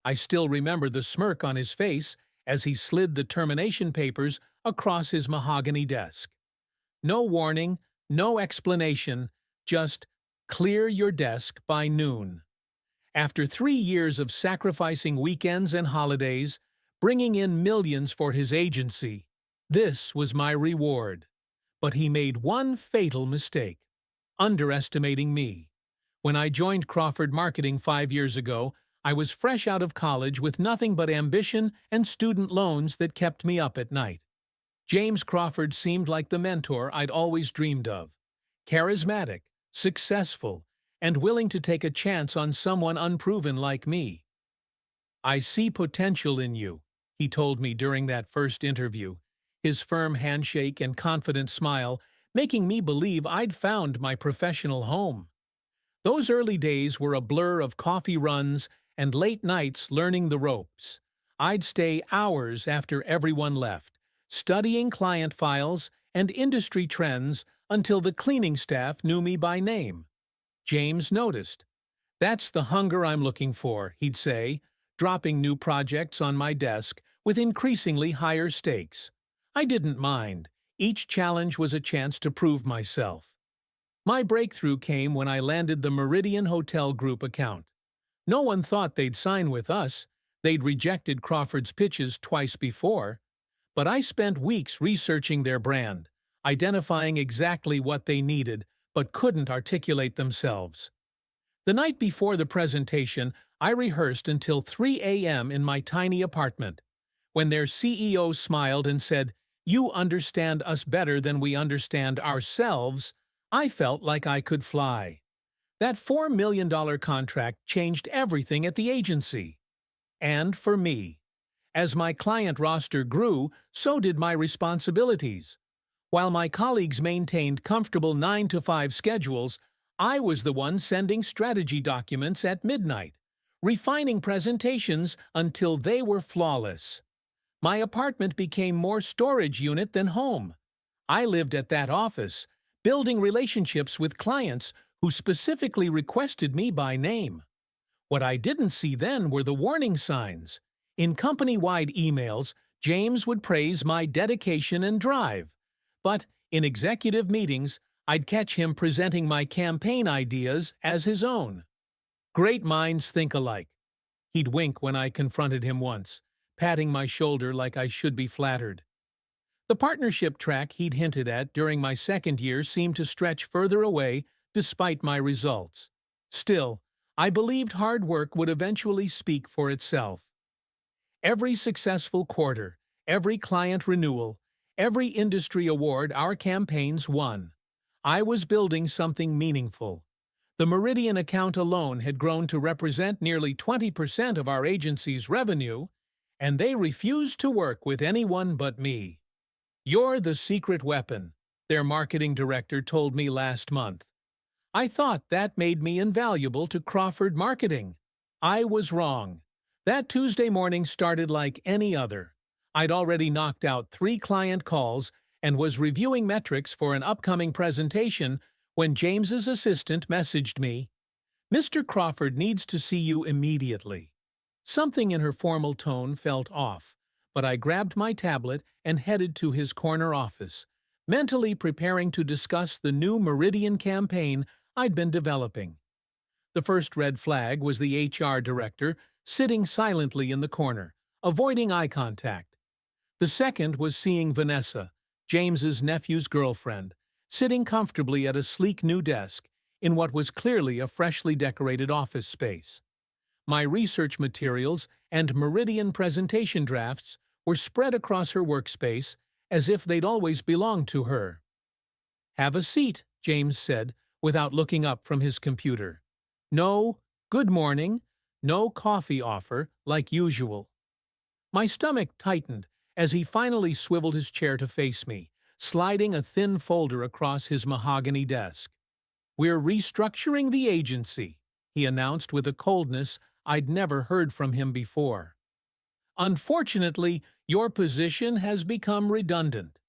I still remember the smirk on his face as he slid the termination papers across his mahogany desk. No warning, no explanation, just clear your desk by noon. After 3 years of sacrificing weekends and holidays, bringing in millions for his agency, this was my reward. But he made one fatal mistake: underestimating me. When I joined Crawford Marketing 5 years ago, I was fresh out of college with nothing but ambition and student loans that kept me up at night. James Crawford seemed like the mentor I'd always dreamed of. Charismatic, successful, and willing to take a chance on someone unproven like me. "I see potential in you," he told me during that first interview, his firm handshake and confident smile making me believe I'd found my professional home. Those early days were a blur of coffee runs and late nights learning the ropes. I'd stay hours after everyone left, studying client files and industry trends until the cleaning staff knew me by name. James noticed. "That's the hunger I'm looking for," he'd say, dropping new projects on my desk with increasingly higher stakes. I didn't mind. Each challenge was a chance to prove myself. My breakthrough came when I landed the Meridian Hotel Group account. No one thought they'd sign with us. They'd rejected Crawford's pitches twice before. But I spent weeks researching their brand, identifying exactly what they needed but couldn't articulate themselves. The night before the presentation, I rehearsed until 3 a.m. in my tiny apartment. When their CEO smiled and said, "You understand us better than we understand ourselves," I felt like I could fly. That $4 million contract changed everything at the agency. And for me. As my client roster grew, so did my responsibilities. While my colleagues maintained comfortable 9-to-5 schedules, I was the one sending strategy documents at midnight, refining presentations until they were flawless. My apartment became more storage unit than home. I lived at that office, building relationships with clients who specifically requested me by name. What I didn't see then were the warning signs. In company-wide emails, James would praise my dedication and drive. But in executive meetings, I'd catch him presenting my campaign ideas as his own. "Great minds think alike." He'd wink when I confronted him once, patting my shoulder like I should be flattered. The partnership track he'd hinted at during my second year seemed to stretch further away despite my results. Still, I believed hard work would eventually speak for itself. Every successful quarter, every client renewal, every industry award our campaigns won. I was building something meaningful. The Meridian account alone had grown to represent nearly 20% of our agency's revenue, and they refused to work with anyone but me. "You're the secret weapon," their marketing director told me last month. I thought that made me invaluable to Crawford Marketing. I was wrong. That Tuesday morning started like any other. I'd already knocked out 3 client calls and was reviewing metrics for an upcoming presentation when James's assistant messaged me, "Mr. Crawford needs to see you immediately." Something in her formal tone felt off, but I grabbed my tablet and headed to his corner office, mentally preparing to discuss the new Meridian campaign I'd been developing. The first red flag was the HR director sitting silently in the corner, avoiding eye contact. The second was seeing Vanessa, James's nephew's girlfriend, sitting comfortably at a sleek new desk in what was clearly a freshly decorated office space. My research materials and Meridian presentation drafts were spread across her workspace as if they'd always belonged to her. "Have a seat," James said, without looking up from his computer. No "good morning," no coffee offer, like usual. My stomach tightened as he finally swiveled his chair to face me, sliding a thin folder across his mahogany desk. "We're restructuring the agency," he announced with a coldness I'd never heard from him before. "Unfortunately, your position has become redundant."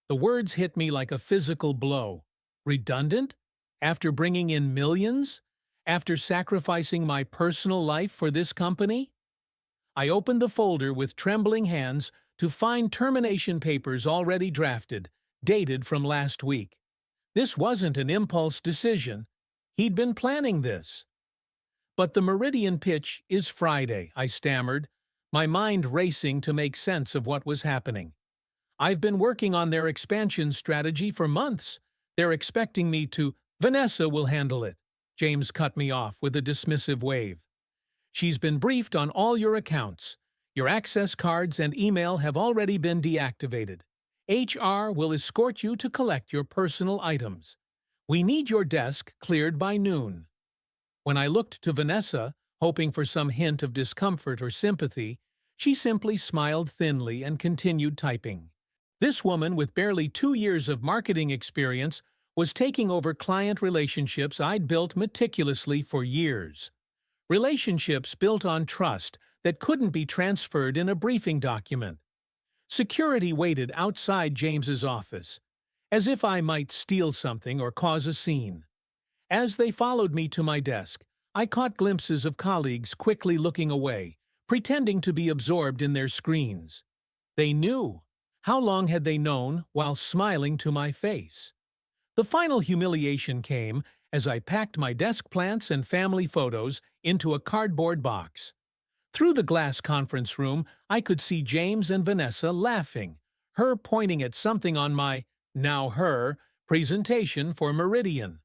The words hit me like a physical blow. Redundant? After bringing in millions? After sacrificing my personal life for this company? I opened the folder with trembling hands to find termination papers already drafted, dated from last week. This wasn't an impulse decision. He'd been planning this. "But the Meridian pitch is Friday," I stammered, my mind racing to make sense of what was happening. "I've been working on their expansion strategy for months. They're expecting me to—" "Vanessa will handle it," James cut me off with a dismissive wave. "She's been briefed on all your accounts. Your access cards and email have already been deactivated. HR will escort you to collect your personal items. We need your desk cleared by noon." When I looked to Vanessa, hoping for some hint of discomfort or sympathy, she simply smiled thinly and continued typing. This woman, with barely 2 years of marketing experience, was taking over client relationships I'd built meticulously for years. Relationships built on trust that couldn't be transferred in a briefing document. Security waited outside James's office, as if I might steal something or cause a scene. As they followed me to my desk, I caught glimpses of colleagues quickly looking away, pretending to be absorbed in their screens. They knew. How long had they known while smiling to my face? The final humiliation came as I packed my desk plants and family photos into a cardboard box. Through the glass conference room, I could see James and Vanessa laughing, her pointing at something on my, now her, presentation for Meridian.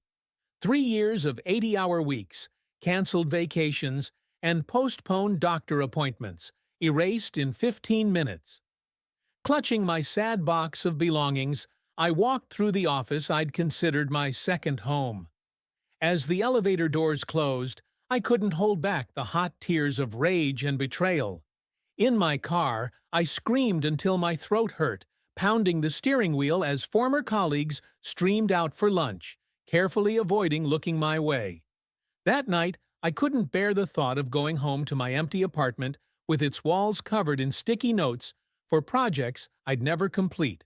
3 years of 80-hour weeks, canceled vacations, and postponed doctor appointments, erased in 15 minutes. Clutching my sad box of belongings, I walked through the office I'd considered my second home. As the elevator doors closed, I couldn't hold back the hot tears of rage and betrayal. In my car, I screamed until my throat hurt, pounding the steering wheel as former colleagues streamed out for lunch, carefully avoiding looking my way. That night, I couldn't bear the thought of going home to my empty apartment with its walls covered in sticky notes for projects I'd never complete.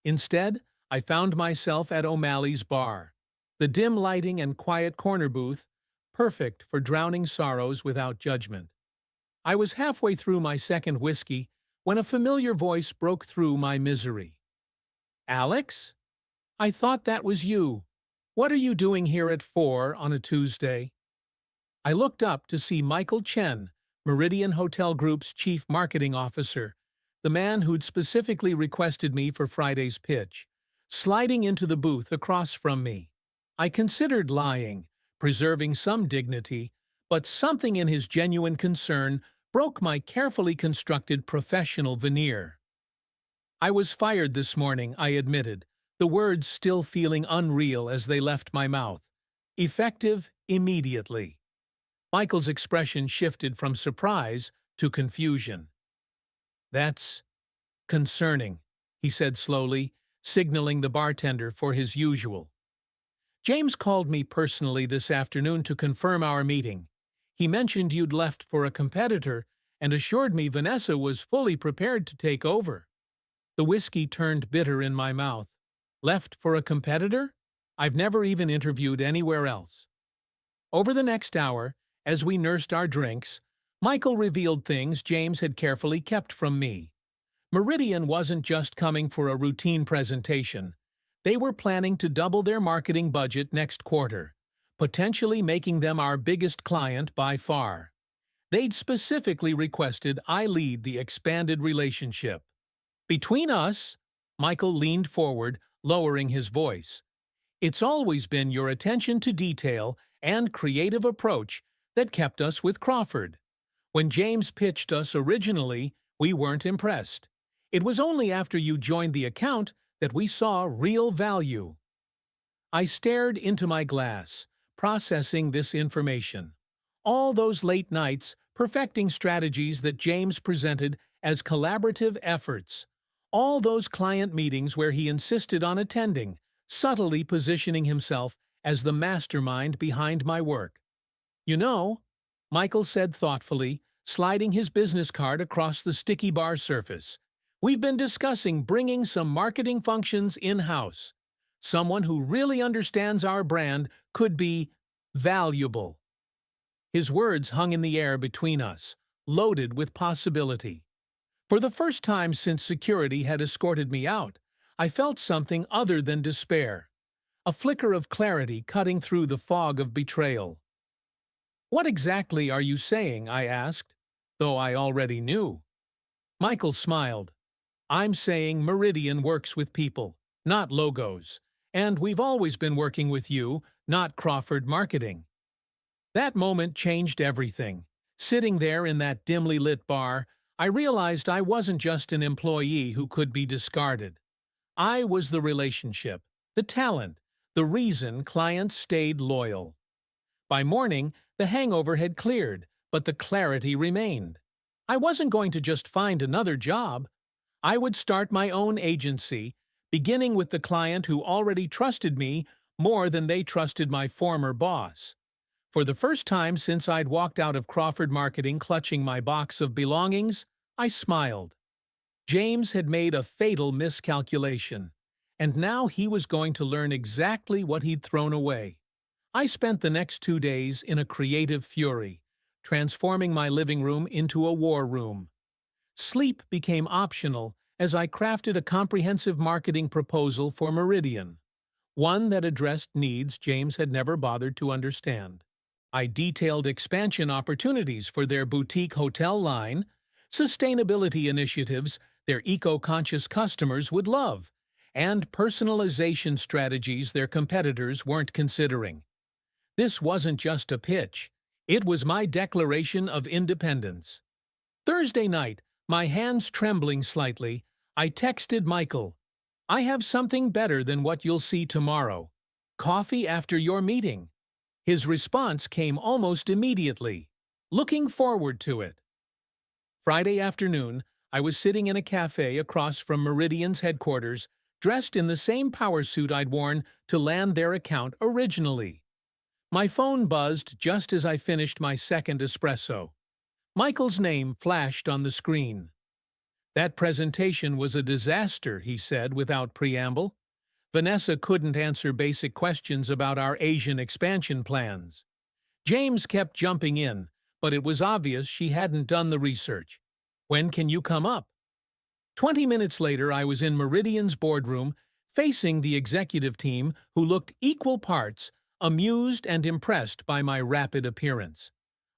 Instead, I found myself at O'Malley's bar, the dim lighting and quiet corner booth, perfect for drowning sorrows without judgment. I was halfway through my second whiskey when a familiar voice broke through my misery. "Alex? I thought that was you. What are you doing here at 4 on a Tuesday?" I looked up to see Michael Chen, Meridian Hotel Group's chief marketing officer, the man who'd specifically requested me for Friday's pitch, sliding into the booth across from me. I considered lying, preserving some dignity, but something in his genuine concern broke my carefully constructed professional veneer. "I was fired this morning," I admitted, the words still feeling unreal as they left my mouth. "Effective immediately." Michael's expression shifted from surprise to confusion. "That's concerning," he said slowly, signaling the bartender for his usual. "James called me personally this afternoon to confirm our meeting. He mentioned you'd left for a competitor and assured me Vanessa was fully prepared to take over." The whiskey turned bitter in my mouth. Left for a competitor? I've never even interviewed anywhere else. Over the next hour, as we nursed our drinks, Michael revealed things James had carefully kept from me. Meridian wasn't just coming for a routine presentation. They were planning to double their marketing budget next quarter, potentially making them our biggest client by far. They'd specifically requested I lead the expanded relationship. "Between us," Michael leaned forward, lowering his voice, "it's always been your attention to detail and creative approach that kept us with Crawford. When James pitched us originally, we weren't impressed. It was only after you joined the account that we saw real value." I stared into my glass, processing this information. All those late nights perfecting strategies that James presented as collaborative efforts. All those client meetings where he insisted on attending, subtly positioning himself as the mastermind behind my work. "You know," Michael said thoughtfully, sliding his business card across the sticky bar surface, "we've been discussing bringing some marketing functions in-house. Someone who really understands our brand could be valuable." His words hung in the air between us, loaded with possibility. For the first time since security had escorted me out, I felt something other than despair, a flicker of clarity cutting through the fog of betrayal. "What exactly are you saying?" I asked, though I already knew. Michael smiled. "I'm saying Meridian works with people, not logos, and we've always been working with you, not Crawford Marketing." That moment changed everything. Sitting there in that dimly lit bar, I realized I wasn't just an employee who could be discarded. I was the relationship, the talent, the reason clients stayed loyal. By morning, the hangover had cleared, but the clarity remained. I wasn't going to just find another job. I would start my own agency, beginning with the client who already trusted me more than they trusted my former boss. For the first time since I'd walked out of Crawford Marketing clutching my box of belongings, I smiled. James had made a fatal miscalculation, and now he was going to learn exactly what he'd thrown away. I spent the next 2 days in a creative fury, transforming my living room into a war room. Sleep became optional as I crafted a comprehensive marketing proposal for Meridian, one that addressed needs James had never bothered to understand. I detailed expansion opportunities for their boutique hotel line, sustainability initiatives their eco-conscious customers would love, and personalization strategies their competitors weren't considering. This wasn't just a pitch. It was my declaration of independence. Thursday night, my hands trembling slightly, I texted Michael, "I have something better than what you'll see tomorrow. Coffee after your meeting." His response came almost immediately. "Looking forward to it." Friday afternoon, I was sitting in a cafe across from Meridian's headquarters, dressed in the same power suit I'd worn to land their account originally. My phone buzzed just as I finished my second espresso. Michael's name flashed on the screen. "That presentation was a disaster," he said without preamble. "Vanessa couldn't answer basic questions about our Asian expansion plans. James kept jumping in, but it was obvious she hadn't done the research. When can you come up?" 20 minutes later, I was in Meridian's boardroom, facing the executive team who looked equal parts amused and impressed by my rapid appearance.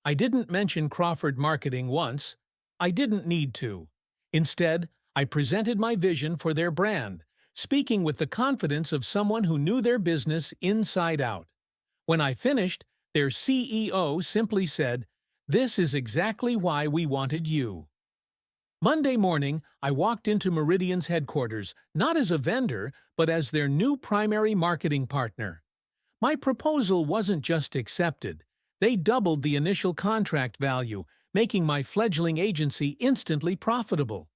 I didn't mention Crawford Marketing once. I didn't need to. Instead, I presented my vision for their brand, speaking with the confidence of someone who knew their business inside out. When I finished, their CEO simply said, "This is exactly why we wanted you." Monday morning, I walked into Meridian's headquarters, not as a vendor, but as their new primary marketing partner. My proposal wasn't just accepted. They doubled the initial contract value, making my fledgling agency instantly profitable.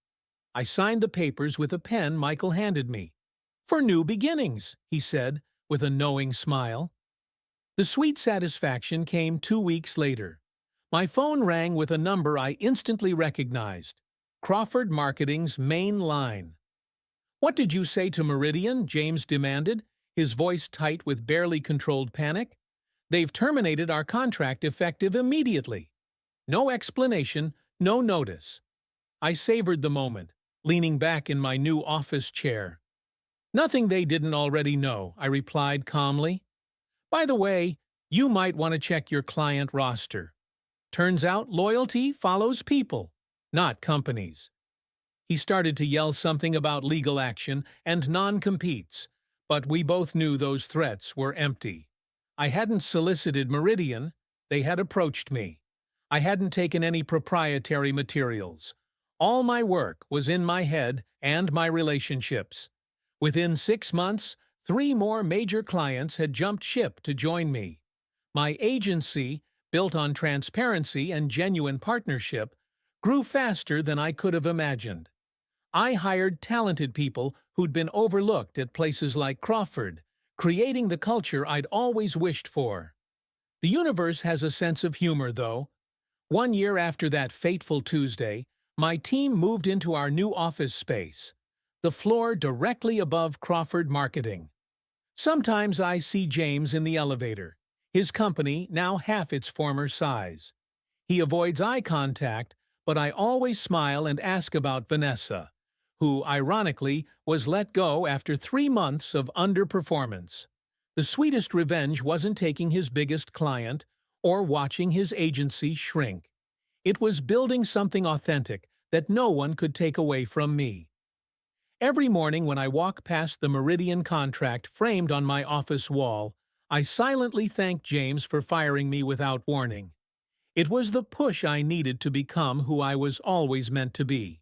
I signed the papers with a pen Michael handed me. "For new beginnings," he said, with a knowing smile. The sweet satisfaction came 2 weeks later. My phone rang with a number I instantly recognized. Crawford Marketing's main line. "What did you say to Meridian?" James demanded, his voice tight with barely controlled panic. "They've terminated our contract effective immediately. No explanation, no notice." I savored the moment, leaning back in my new office chair. "Nothing they didn't already know," I replied calmly. "By the way, you might want to check your client roster. Turns out loyalty follows people, not companies." He started to yell something about legal action and non-competes, but we both knew those threats were empty. I hadn't solicited Meridian, they had approached me. I hadn't taken any proprietary materials. All my work was in my head and my relationships. Within 6 months, 3 more major clients had jumped ship to join me. My agency, built on transparency and genuine partnership, grew faster than I could have imagined. I hired talented people who'd been overlooked at places like Crawford, creating the culture I'd always wished for. The universe has a sense of humor, though. 1 year after that fateful Tuesday, my team moved into our new office space, the floor directly above Crawford Marketing. Sometimes I see James in the elevator, his company now half its former size. He avoids eye contact, but I always smile and ask about Vanessa, who, ironically, was let go after 3 months of underperformance. The sweetest revenge wasn't taking his biggest client or watching his agency shrink. It was building something authentic that no one could take away from me. Every morning when I walk past the Meridian contract framed on my office wall, I silently thank James for firing me without warning. It was the push I needed to become who I was always meant to be.